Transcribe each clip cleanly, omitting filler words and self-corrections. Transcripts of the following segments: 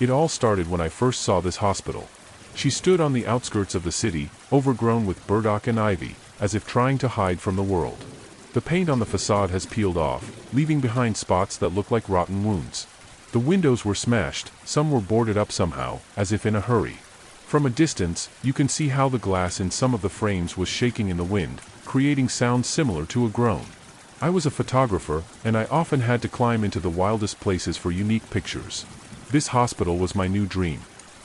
It all started when I first saw this hospital. She stood on the outskirts of the city, overgrown with burdock and ivy, as if trying to hide from the world. The paint on the facade has peeled off, leaving behind spots that look like rotten wounds. The windows were smashed, some were boarded up somehow, as if in a hurry. From a distance, you can see how the glass in some of the frames was shaking in the wind, creating sounds similar to a groan. I was a photographer, and I often had to climb into the wildest places for unique pictures. This hospital was my new dream.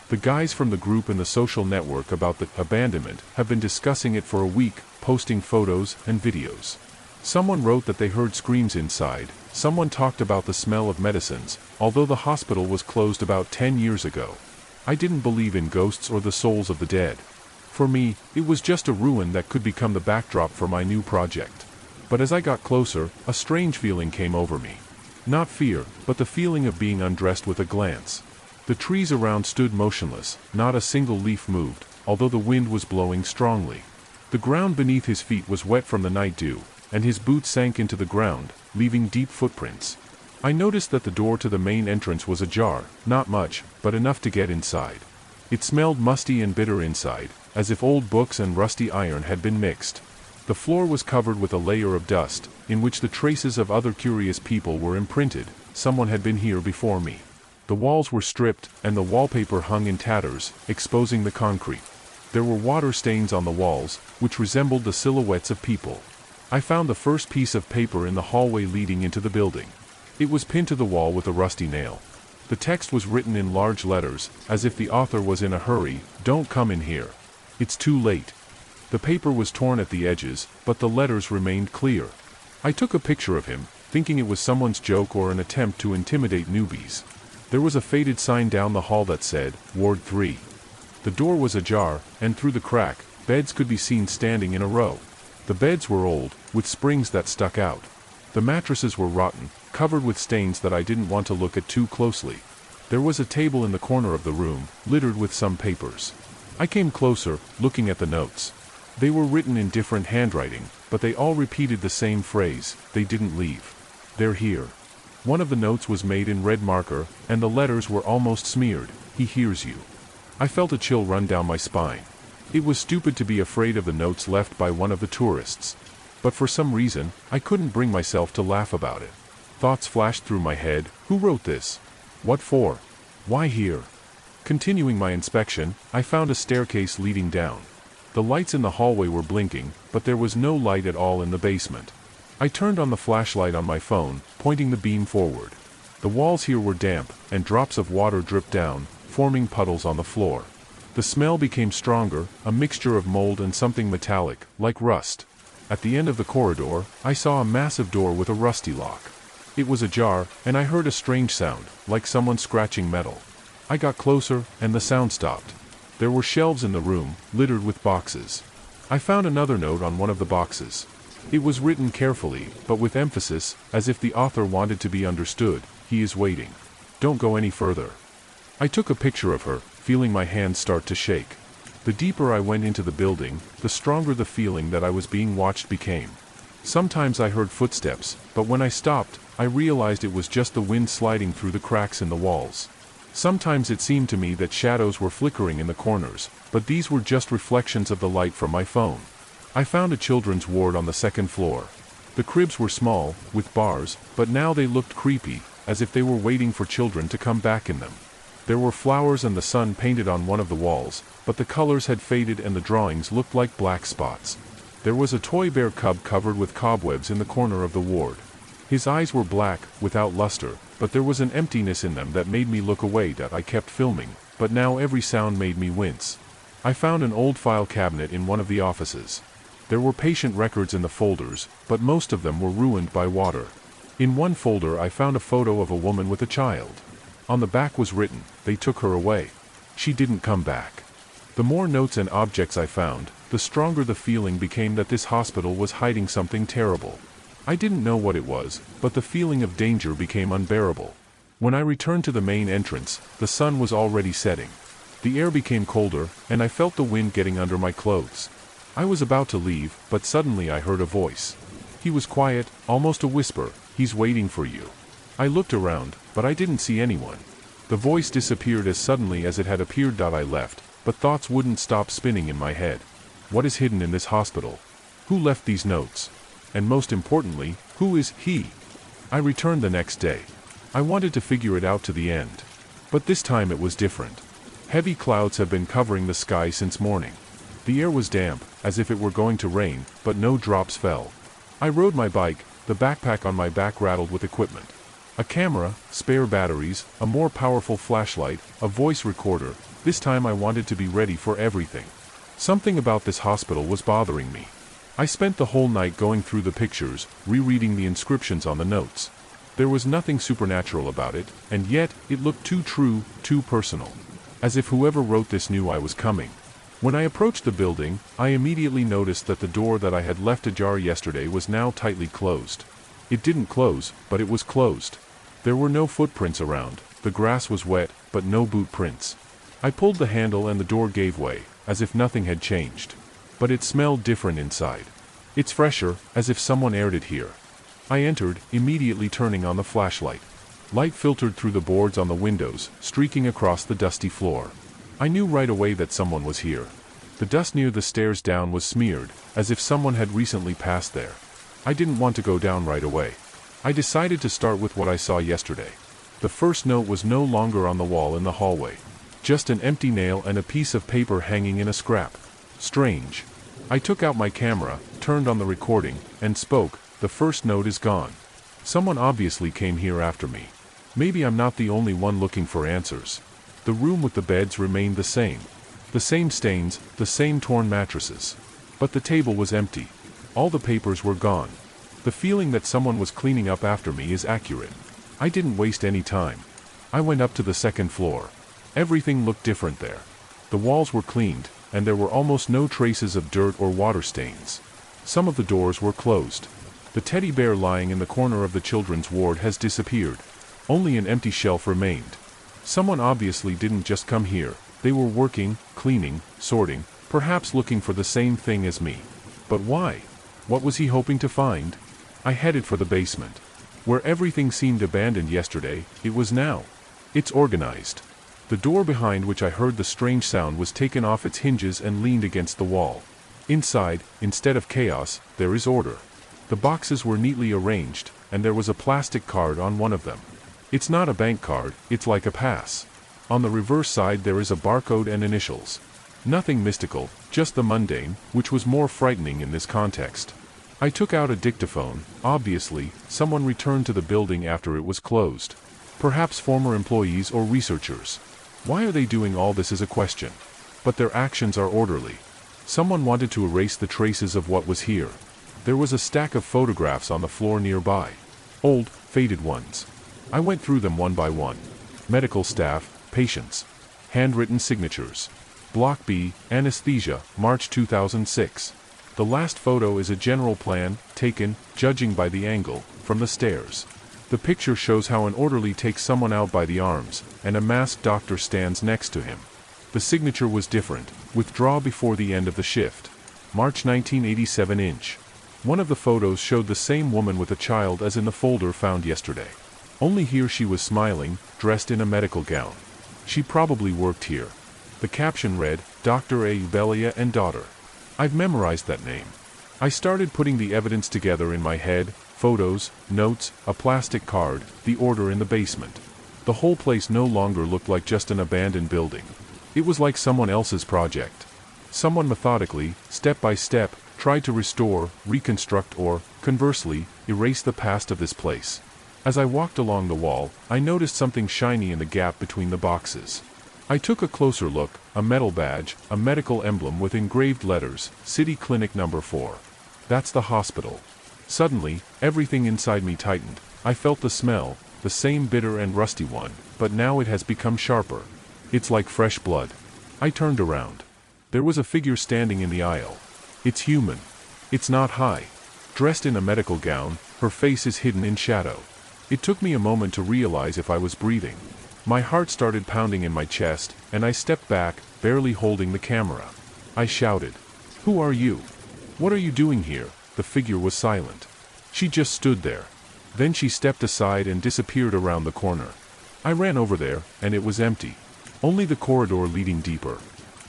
The guys from the group in the social network about the abandonment have been discussing it for a week, posting photos and videos. Someone wrote that they heard screams inside. Someone talked about the smell of medicines, although the hospital was closed about 10 years ago. I didn't believe in ghosts or the souls of the dead. For me, it was just a ruin that could become the backdrop for my new project. But as I got closer, a strange feeling came over me. Not fear, but the feeling of being undressed with a glance. The trees around stood motionless, not a single leaf moved, although the wind was blowing strongly. The ground beneath his feet was wet from the night dew, and his boots sank into the ground, leaving deep footprints. I noticed that the door to the main entrance was ajar, not much, but enough to get inside. It smelled musty and bitter inside, as if old books and rusty iron had been mixed. The floor was covered with a layer of dust, in which the traces of other curious people were imprinted. Someone had been here before me. The walls were stripped, and the wallpaper hung in tatters, exposing the concrete. There were water stains on the walls, which resembled the silhouettes of people. I found the first piece of paper in the hallway leading into the building. It was pinned to the wall with a rusty nail. The text was written in large letters, as if the author was in a hurry. "Don't come in here. It's too late." The paper was torn at the edges, but the letters remained clear. I took a picture of him, thinking it was someone's joke or an attempt to intimidate newbies. There was a faded sign down the hall that said, "Ward 3. The door was ajar, and through the crack, beds could be seen standing in a row. The beds were old, with springs that stuck out. The mattresses were rotten, covered with stains that I didn't want to look at too closely. There was a table in the corner of the room, littered with some papers. I came closer, looking at the notes. They were written in different handwriting, but they all repeated the same phrase: "They didn't leave. They're here." One of the notes was made in red marker, and the letters were almost smeared: "He hears you." I felt a chill run down my spine. It was stupid to be afraid of the notes left by one of the tourists. But for some reason, I couldn't bring myself to laugh about it. Thoughts flashed through my head: who wrote this? What for? Why here? Continuing my inspection, I found a staircase leading down. The lights in the hallway were blinking, but there was no light at all in the basement. I turned on the flashlight on my phone, pointing the beam forward. The walls here were damp, and drops of water dripped down, forming puddles on the floor. The smell became stronger, a mixture of mold and something metallic, like rust. At the end of the corridor, I saw a massive door with a rusty lock. It was ajar, and I heard a strange sound, like someone scratching metal. I got closer, and the sound stopped. There were shelves in the room, littered with boxes. I found another note on one of the boxes. It was written carefully, but with emphasis, as if the author wanted to be understood: "He is waiting. Don't go any further." I took a picture of her, feeling my hands start to shake. The deeper I went into the building, the stronger the feeling that I was being watched became. Sometimes I heard footsteps, but when I stopped, I realized it was just the wind sliding through the cracks in the walls. Sometimes it seemed to me that shadows were flickering in the corners, but these were just reflections of the light from my phone. I found a children's ward on the second floor. The cribs were small, with bars, but now they looked creepy, as if they were waiting for children to come back in them. There were flowers and the sun painted on one of the walls, but the colors had faded and the drawings looked like black spots. There was a toy bear cub covered with cobwebs in the corner of the ward. His eyes were black, without luster, but there was an emptiness in them that made me look away. I kept filming, but now every sound made me wince. I found an old file cabinet in one of the offices. There were patient records in the folders, but most of them were ruined by water. In one folder I found a photo of a woman with a child. On the back was written, "They took her away. She didn't come back." The more notes and objects I found, the stronger the feeling became that this hospital was hiding something terrible. I didn't know what it was, but the feeling of danger became unbearable. When I returned to the main entrance, the sun was already setting. The air became colder, and I felt the wind getting under my clothes. I was about to leave, but suddenly I heard a voice. He was quiet, almost a whisper: "He's waiting for you." I looked around, but I didn't see anyone. The voice disappeared as suddenly as it had appeared. I left, but thoughts wouldn't stop spinning in my head. What is hidden in this hospital? Who left these notes? And most importantly, who is he? I returned the next day. I wanted to figure it out to the end. But this time it was different. Heavy clouds have been covering the sky since morning. The air was damp, as if it were going to rain, but no drops fell. I rode my bike, the backpack on my back rattled with equipment. A camera, spare batteries, a more powerful flashlight, a voice recorder. This time I wanted to be ready for everything. Something about this hospital was bothering me. I spent the whole night going through the pictures, rereading the inscriptions on the notes. There was nothing supernatural about it, and yet, it looked too true, too personal. As if whoever wrote this knew I was coming. When I approached the building, I immediately noticed that the door that I had left ajar yesterday was now tightly closed. It didn't close, but it was closed. There were no footprints around, the grass was wet, but no boot prints. I pulled the handle and the door gave way, as if nothing had changed. But it smelled different inside. It's fresher, as if someone aired it here. I entered, immediately turning on the flashlight. Light filtered through the boards on the windows, streaking across the dusty floor. I knew right away that someone was here. The dust near the stairs down was smeared, as if someone had recently passed there. I didn't want to go down right away. I decided to start with what I saw yesterday. The first note was no longer on the wall in the hallway. Just an empty nail and a piece of paper hanging in a scrap. Strange. I took out my camera, turned on the recording, and spoke. The first note is gone. Someone obviously came here after me. Maybe I'm not the only one looking for answers. The room with the beds remained the same. The same stains, the same torn mattresses. But the table was empty. All the papers were gone. The feeling that someone was cleaning up after me is accurate. I didn't waste any time. I went up to the second floor. Everything looked different there. The walls were cleaned, and there were almost no traces of dirt or water stains. Some of the doors were closed. The teddy bear lying in the corner of the children's ward has disappeared. Only an empty shelf remained. Someone obviously didn't just come here. They were working, cleaning, sorting, perhaps looking for the same thing as me. But why? What was he hoping to find? I headed for the basement. Where everything seemed abandoned yesterday, it was now. It's organized. The door behind which I heard the strange sound was taken off its hinges and leaned against the wall. Inside, instead of chaos, there is order. The boxes were neatly arranged, and there was a plastic card on one of them. It's not a bank card, it's like a pass. On the reverse side there is a barcode and initials. Nothing mystical, just the mundane, which was more frightening in this context. I took out a dictaphone. Obviously, someone returned to the building after it was closed. Perhaps former employees or researchers. Why are they doing all this is a question. But their actions are orderly. Someone wanted to erase the traces of what was here. There was a stack of photographs on the floor nearby. Old, faded ones. I went through them one by one. Medical staff, patients. Handwritten signatures. Block B, anesthesia, March 2006. The last photo is a general plan, taken, judging by the angle, from the stairs. The picture shows how an orderly takes someone out by the arms, and a masked doctor stands next to him. The signature was different. Withdraw before the end of the shift. March 1987 inch. One of the photos showed the same woman with a child as in the folder found yesterday. Only here she was smiling, dressed in a medical gown. She probably worked here. The caption read, Dr. Belia and daughter. I've memorized that name. I started putting the evidence together in my head, photos, notes, a plastic card, the order in the basement. The whole place no longer looked like just an abandoned building. It was like someone else's project. Someone methodically, step by step, tried to restore, reconstruct or, conversely, erase the past of this place. As I walked along the wall, I noticed something shiny in the gap between the boxes. I took a closer look, a metal badge, a medical emblem with engraved letters, City Clinic Number 4. That's the hospital. Suddenly, everything inside me tightened. I felt the smell, the same bitter and rusty one, but now it has become sharper. It's like fresh blood. I turned around. There was a figure standing in the aisle. It's human. It's not high. Dressed in a medical gown, her face is hidden in shadow. It took me a moment to realize if I was breathing. My heart started pounding in my chest, and I stepped back, barely holding the camera. I shouted, "Who are you? What are you doing here?" The figure was silent. She just stood there. Then she stepped aside and disappeared around the corner. I ran over there, and it was empty. Only the corridor leading deeper.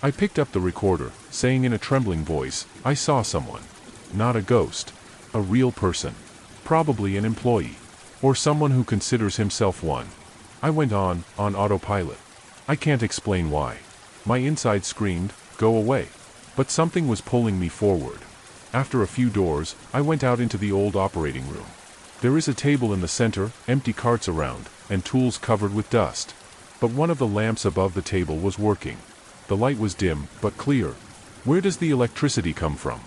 I picked up the recorder, saying in a trembling voice, I saw someone. Not a ghost. A real person. Probably an employee. Or someone who considers himself one. I went on autopilot. I can't explain why. My inside screamed, go away. But something was pulling me forward. After a few doors, I went out into the old operating room. There is a table in the center, empty carts around, and tools covered with dust. But one of the lamps above the table was working. The light was dim, but clear. Where does the electricity come from?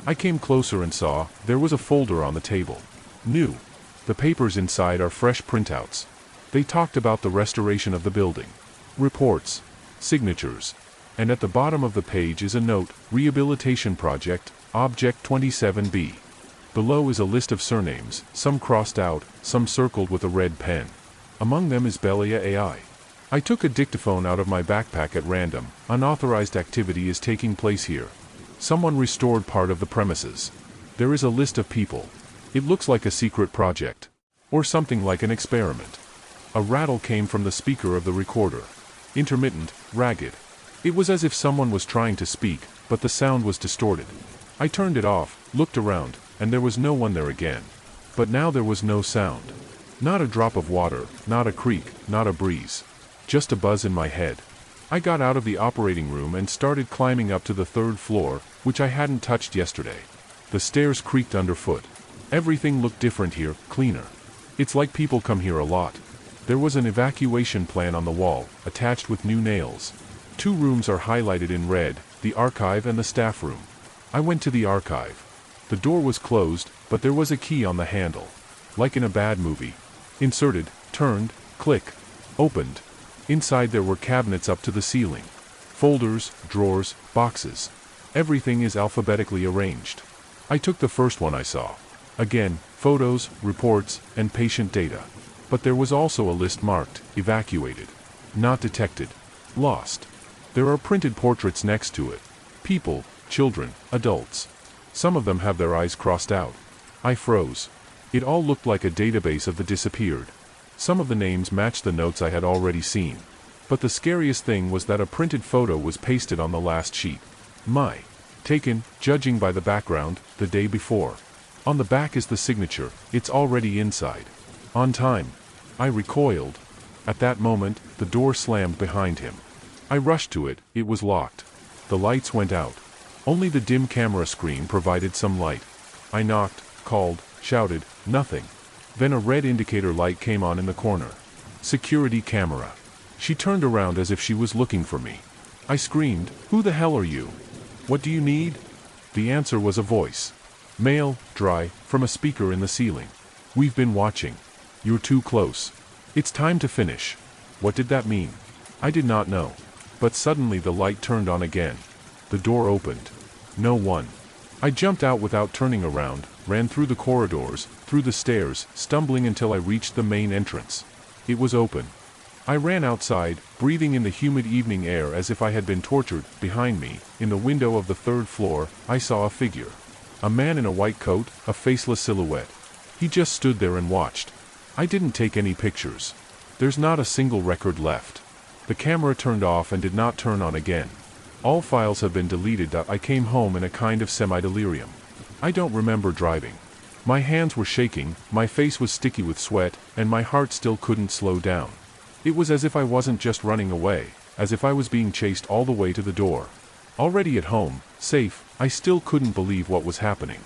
I came closer and saw, there was a folder on the table. New. The papers inside are fresh printouts. They talked about the restoration of the building. Reports. Signatures. And at the bottom of the page is a note, Rehabilitation Project, Object 27B. Below is a list of surnames, some crossed out, some circled with a red pen. Among them is Belia AI. I took a dictaphone out of my backpack at random. Unauthorized activity is taking place here. Someone restored part of the premises. There is a list of people. It looks like a secret project. Or something like an experiment. A rattle came from the speaker of the recorder. Intermittent, ragged. It was as if someone was trying to speak, but the sound was distorted. I turned it off, looked around, and there was no one there again. But now there was no sound. Not a drop of water, not a creak, not a breeze. Just a buzz in my head. I got out of the operating room and started climbing up to the 3rd floor, which I hadn't touched yesterday. The stairs creaked underfoot. Everything looked different here, cleaner. It's like people come here a lot. There was an evacuation plan on the wall, attached with new nails. 2 rooms are highlighted in red, the archive and the staff room. I went to the archive. The door was closed, but there was a key on the handle. Like in a bad movie. Inserted, turned, click, opened. Inside there were cabinets up to the ceiling. Folders, drawers, boxes. Everything is alphabetically arranged. I took the first one I saw. Again, photos, reports, and patient data. But there was also a list marked, evacuated. Not detected. Lost. There are printed portraits next to it. People, children, adults. Some of them have their eyes crossed out. I froze. It all looked like a database of the disappeared. Some of the names matched the notes I had already seen. But the scariest thing was that a printed photo was pasted on the last sheet. Taken, judging by the background, the day before. On the back is the signature, it's already inside. On time. I recoiled. At that moment, the door slammed behind him. I rushed to it, it was locked. The lights went out. Only the dim camera screen provided some light. I knocked, called, shouted, nothing. Then a red indicator light came on in the corner. Security camera. She turned around as if she was looking for me. I screamed, "Who the hell are you? What do you need?" The answer was a voice. Male, dry, from a speaker in the ceiling. "We've been watching. You're too close. It's time to finish." What did that mean? I did not know. But suddenly the light turned on again. The door opened. No one. I jumped out without turning around, ran through the corridors, through the stairs, stumbling until I reached the main entrance. It was open. I ran outside, breathing in the humid evening air as if I had been tortured. Behind me, in the window of the 3rd floor, I saw a figure. A man in a white coat, a faceless silhouette. He just stood there and watched. I didn't take any pictures. There's not a single record left. The camera turned off and did not turn on again. All files have been deleted. I came home in a kind of semi-delirium. I don't remember driving. My hands were shaking, my face was sticky with sweat, and my heart still couldn't slow down. It was as if I wasn't just running away, as if I was being chased all the way to the door. Already at home, safe, I still couldn't believe what was happening.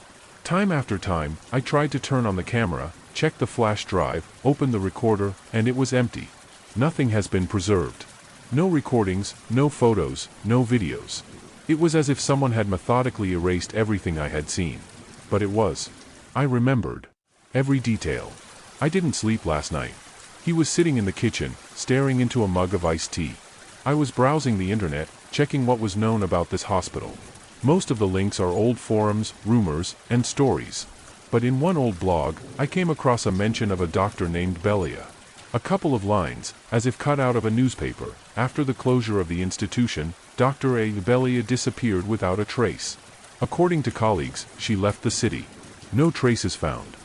Time after time, I tried to turn on the camera, check the flash drive, open the recorder, and it was empty. Nothing has been preserved. No recordings, no photos, no videos. It was as if someone had methodically erased everything I had seen. But it was. I remembered. Every detail. I didn't sleep last night. He was sitting in the kitchen, staring into a mug of iced tea. I was browsing the internet, checking what was known about this hospital. Most of the links are old forums, rumors, and stories. But in one old blog, I came across a mention of a doctor named Belia. A couple of lines, as if cut out of a newspaper. After the closure of the institution, Dr. Belia disappeared without a trace. According to colleagues, she left the city. No traces found.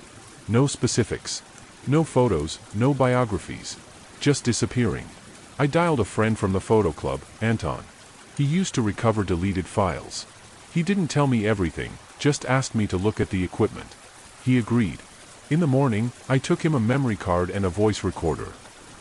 No specifics. No photos, no biographies. just disappearing. I dialed a friend from the photo club, Anton. He used to recover deleted files. He didn't tell me everything, just asked me to look at the equipment. He agreed. In the morning, I took him a memory card and a voice recorder.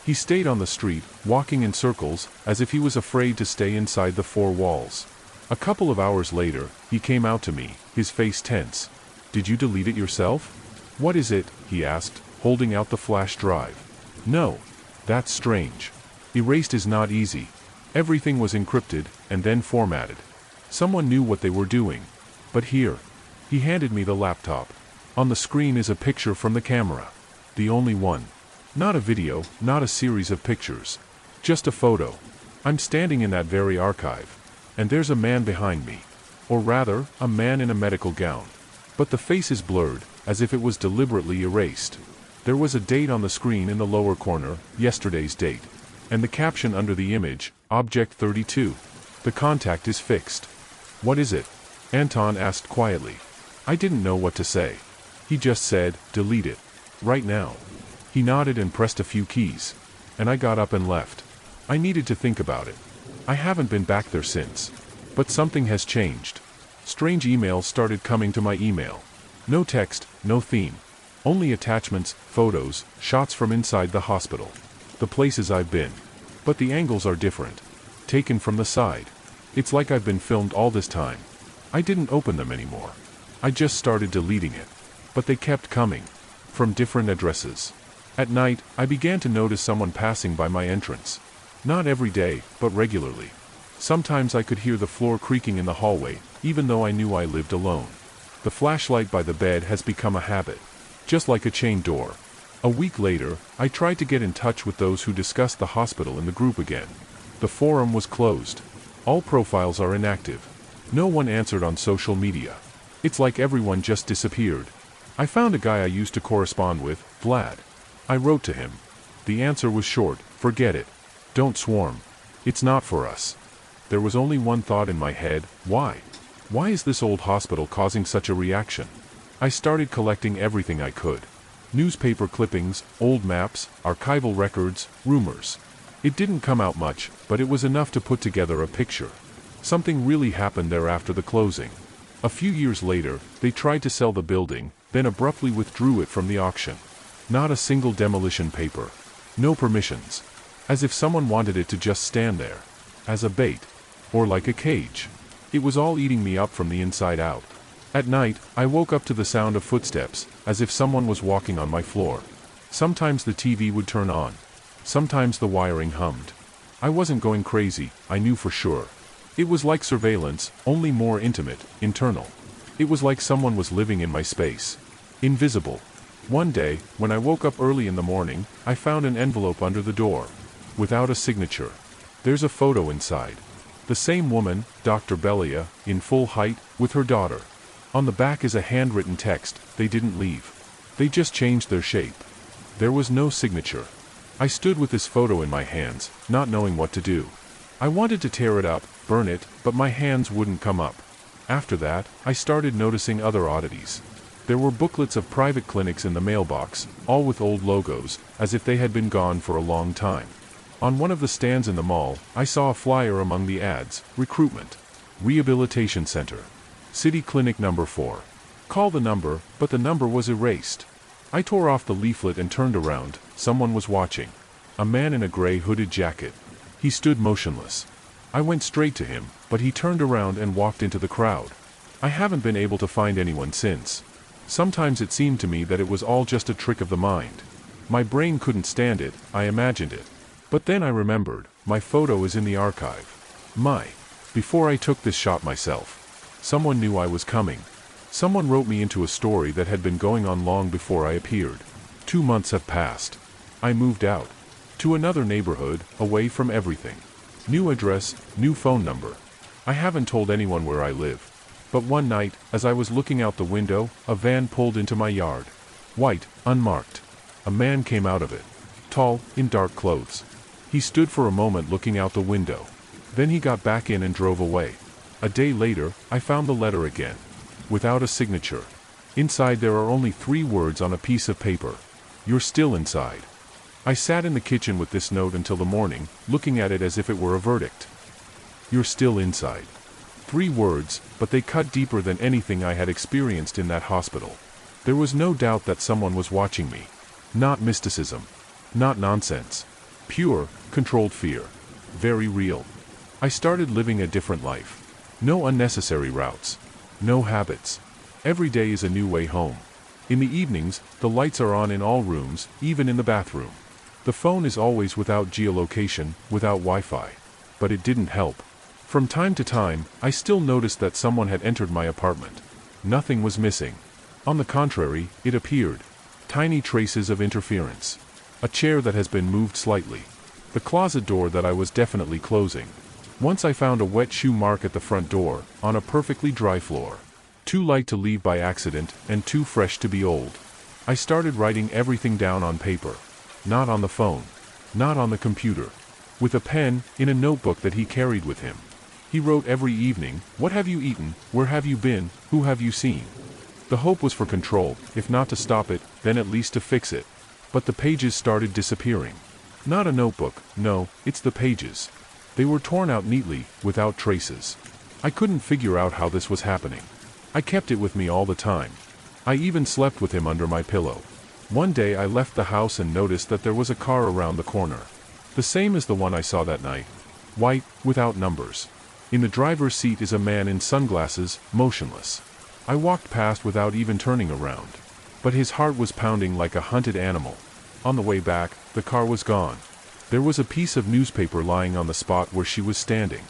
He stayed on the street, walking in circles, as if he was afraid to stay inside the four walls. A couple of hours later, he came out to me, his face tense. "Did you delete it yourself?" "What is it?" he asked, holding out the flash drive. "No. That's strange. Erased is not easy. Everything was encrypted, and then formatted. Someone knew what they were doing. But here." He handed me the laptop. On the screen is a picture from the camera. The only one. Not a video, not a series of pictures. Just a photo. I'm standing in that very archive. And there's a man behind me. Or rather, a man in a medical gown. But the face is blurred, as if it was deliberately erased. There was a date on the screen in the lower corner, yesterday's date. And the caption under the image, Object 32. The contact is fixed. "What is it?" Anton asked quietly. I didn't know what to say. He just said, "Delete it. Right now." He nodded and pressed a few keys. And I got up and left. I needed to think about it. I haven't been back there since. But something has changed. Strange emails started coming to my email. No text, no theme. Only attachments, photos, shots from inside the hospital. The places I've been. But the angles are different. Taken from the side. It's like I've been filmed all this time. I didn't open them anymore. I just started deleting it. But they kept coming. From different addresses. At night, I began to notice someone passing by my entrance. Not every day, but regularly. Sometimes I could hear the floor creaking in the hallway, even though I knew I lived alone. The flashlight by the bed has become a habit. Just like a chain door. A week later, I tried to get in touch with those who discussed the hospital in the group again. The forum was closed. All profiles are inactive. No one answered on social media. It's like everyone just disappeared. I found a guy I used to correspond with, Vlad. I wrote to him. The answer was short: "Forget it. Don't swarm. It's not for us." There was only one thought in my head: why? Why is this old hospital causing such a reaction? I started collecting everything I could. Newspaper clippings, old maps, archival records, rumors. It didn't come out much, but it was enough to put together a picture. Something really happened there after the closing. A few years later, they tried to sell the building, then abruptly withdrew it from the auction. Not a single demolition paper. No permissions. As if someone wanted it to just stand there. As a bait. Or like a cage. It was all eating me up from the inside out. At night, I woke up to the sound of footsteps, as if someone was walking on my floor. Sometimes the TV would turn on. Sometimes the wiring hummed. I wasn't going crazy, I knew for sure. It was like surveillance, only more intimate, internal. It was like someone was living in my space. Invisible. One day, when I woke up early in the morning, I found an envelope under the door. Without a signature. There's a photo inside. The same woman, Dr. Belia, in full height, with her daughter. On the back is a handwritten text: "They didn't leave. They just changed their shape." There was no signature. I stood with this photo in my hands, not knowing what to do. I wanted to tear it up, burn it, but my hands wouldn't come up. After that, I started noticing other oddities. There were booklets of private clinics in the mailbox, all with old logos, as if they had been gone for a long time. On one of the stands in the mall, I saw a flyer among the ads: recruitment. Rehabilitation Center. City Clinic number 4. Call the number, but the number was erased. I tore off the leaflet and turned around. Someone was watching. A man in a gray hooded jacket. He stood motionless. I went straight to him, but he turned around and walked into the crowd. I haven't been able to find anyone since. Sometimes it seemed to me that it was all just a trick of the mind. My brain couldn't stand it, I imagined it. But then I remembered, my photo is in the archive. Before I took this shot myself. Someone knew I was coming. Someone wrote me into a story that had been going on long before I appeared. 2 months have passed. I moved out. To another neighborhood, away from everything. New address, new phone number. I haven't told anyone where I live. But one night, as I was looking out the window, a van pulled into my yard. White, unmarked. A man came out of it. Tall, in dark clothes. He stood for a moment looking out the window. Then he got back in and drove away. A day later, I found the letter again. Without a signature. Inside there are only 3 words on a piece of paper. You're still inside. I sat in the kitchen with this note until the morning, looking at it as if it were a verdict. You're still inside. 3 words, but they cut deeper than anything I had experienced in that hospital. There was no doubt that someone was watching me. Not mysticism. Not nonsense. Pure, controlled fear. Very real. I started living a different life. No unnecessary routes. No habits. Every day is a new way home. In the evenings, the lights are on in all rooms, even in the bathroom. The phone is always without geolocation, without Wi-Fi. But it didn't help. From time to time, I still noticed that someone had entered my apartment. Nothing was missing. On the contrary, it appeared. Tiny traces of interference. A chair that has been moved slightly. The closet door that I was definitely closing. Once I found a wet shoe mark at the front door, on a perfectly dry floor. Too light to leave by accident, and too fresh to be old. I started writing everything down on paper. Not on the phone. Not on the computer. With a pen, in a notebook that he carried with him. He wrote every evening, what have you eaten, where have you been, who have you seen? The hope was for control, if not to stop it, then at least to fix it. But the pages started disappearing. Not a notebook, no, it's the pages. They were torn out neatly, without traces. I couldn't figure out how this was happening. I kept it with me all the time. I even slept with him under my pillow. One day I left the house and noticed that there was a car around the corner. The same as the one I saw that night. White, without numbers. In the driver's seat is a man in sunglasses, motionless. I walked past without even turning around. But his heart was pounding like a hunted animal. On the way back, the car was gone. There was a piece of newspaper lying on the spot where she was standing.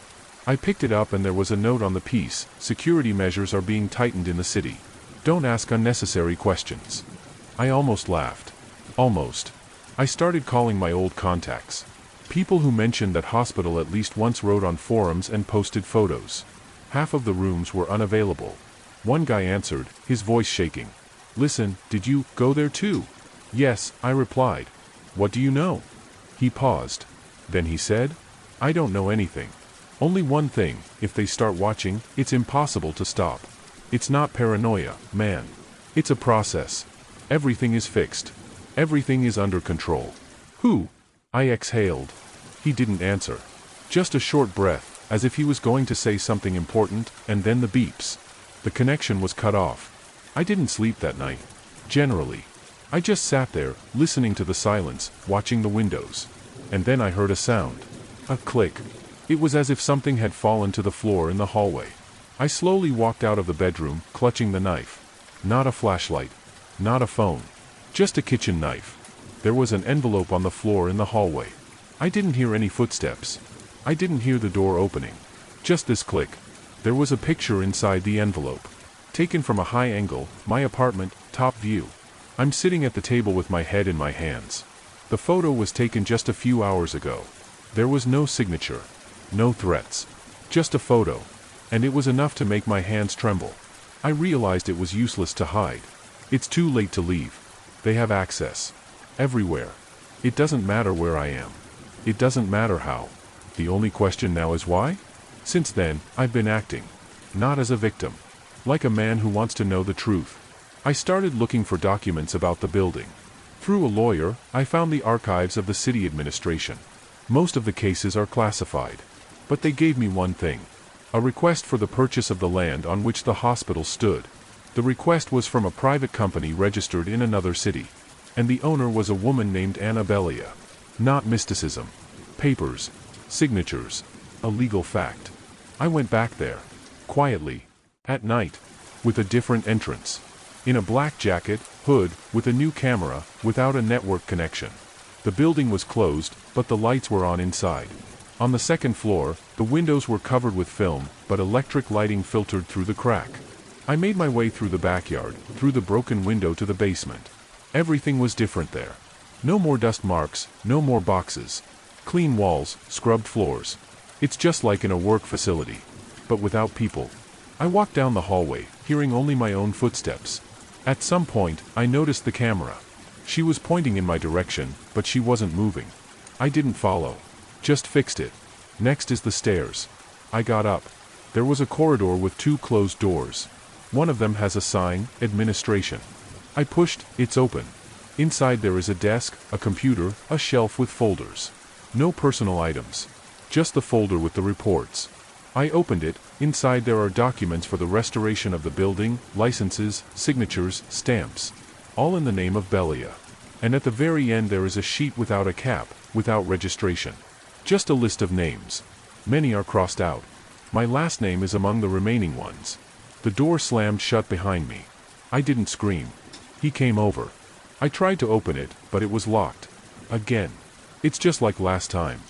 I picked it up and there was a note on the piece, security measures are being tightened in the city. Don't ask unnecessary questions. I almost laughed. Almost. I started calling my old contacts. People who mentioned that hospital at least once wrote on forums and posted photos. Half of the rooms were unavailable. One guy answered, his voice shaking. Listen, did you go there too? Yes, I replied. What do you know? He paused. Then he said, I don't know anything. Only one thing, if they start watching, it's impossible to stop. It's not paranoia, man. It's a process. Everything is fixed. Everything is under control. Who? I exhaled. He didn't answer. Just a short breath, as if he was going to say something important, and then the beeps. The connection was cut off. I didn't sleep that night. Generally. I just sat there, listening to the silence, watching the windows. And then I heard a sound. A click. It was as if something had fallen to the floor in the hallway. I slowly walked out of the bedroom, clutching the knife. Not a flashlight. Not a phone. Just a kitchen knife. There was an envelope on the floor in the hallway. I didn't hear any footsteps. I didn't hear the door opening. Just this click. There was a picture inside the envelope. Taken from a high angle, my apartment, top view. I'm sitting at the table with my head in my hands. The photo was taken just a few hours ago. There was no signature. No threats. Just a photo. And it was enough to make my hands tremble. I realized it was useless to hide. It's too late to leave. They have access. Everywhere. It doesn't matter where I am. It doesn't matter how. The only question now is why? Since then, I've been acting. Not as a victim. Like a man who wants to know the truth. I started looking for documents about the building. Through a lawyer, I found the archives of the city administration. Most of the cases are classified. But they gave me one thing. A request for the purchase of the land on which the hospital stood. The request was from a private company registered in another city. And the owner was a woman named Annabella. Not mysticism. Papers. Signatures. A legal fact. I went back there. Quietly. At night. With a different entrance. In a black jacket, hood, with a new camera, without a network connection. The building was closed, but the lights were on inside. On the second floor, the windows were covered with film, but electric lighting filtered through the crack. I made my way through the backyard, through the broken window to the basement. Everything was different there. No more dust marks, no more boxes. Clean walls, scrubbed floors. It's just like in a work facility. But without people. I walked down the hallway, hearing only my own footsteps. At some point, I noticed the camera. She was pointing in my direction, but she wasn't moving. I didn't follow. Just fixed it. Next is the stairs. I got up. There was a corridor with 2 closed doors. One of them has a sign, administration. I pushed, it's open. Inside there is a desk, a computer, a shelf with folders. No personal items. Just the folder with the reports. I opened it. Inside there are documents for the restoration of the building, licenses, signatures, stamps. All in the name of Belia. And at the very end there is a sheet without a cap, without registration. Just a list of names. Many are crossed out. My last name is among the remaining ones. The door slammed shut behind me. I didn't scream. He came over. I tried to open it, but it was locked. Again. It's just like last time.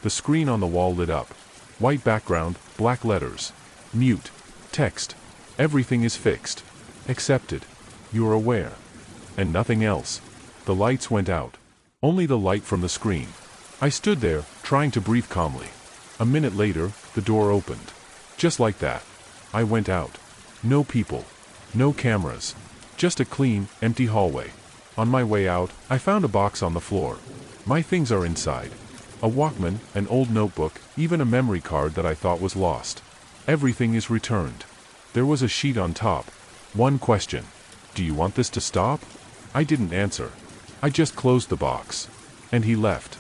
The screen on the wall lit up. White background, black letters. Mute. Text. Everything is fixed. Accepted. You're aware. And nothing else. The lights went out. Only the light from the screen. I stood there, trying to breathe calmly. A minute later, the door opened. Just like that. I went out. No people. No cameras. Just a clean, empty hallway. On my way out, I found a box on the floor. My things are inside. A Walkman, an old notebook, even a memory card that I thought was lost. Everything is returned. There was a sheet on top. One question. Do you want this to stop? I didn't answer. I just closed the box. And he left.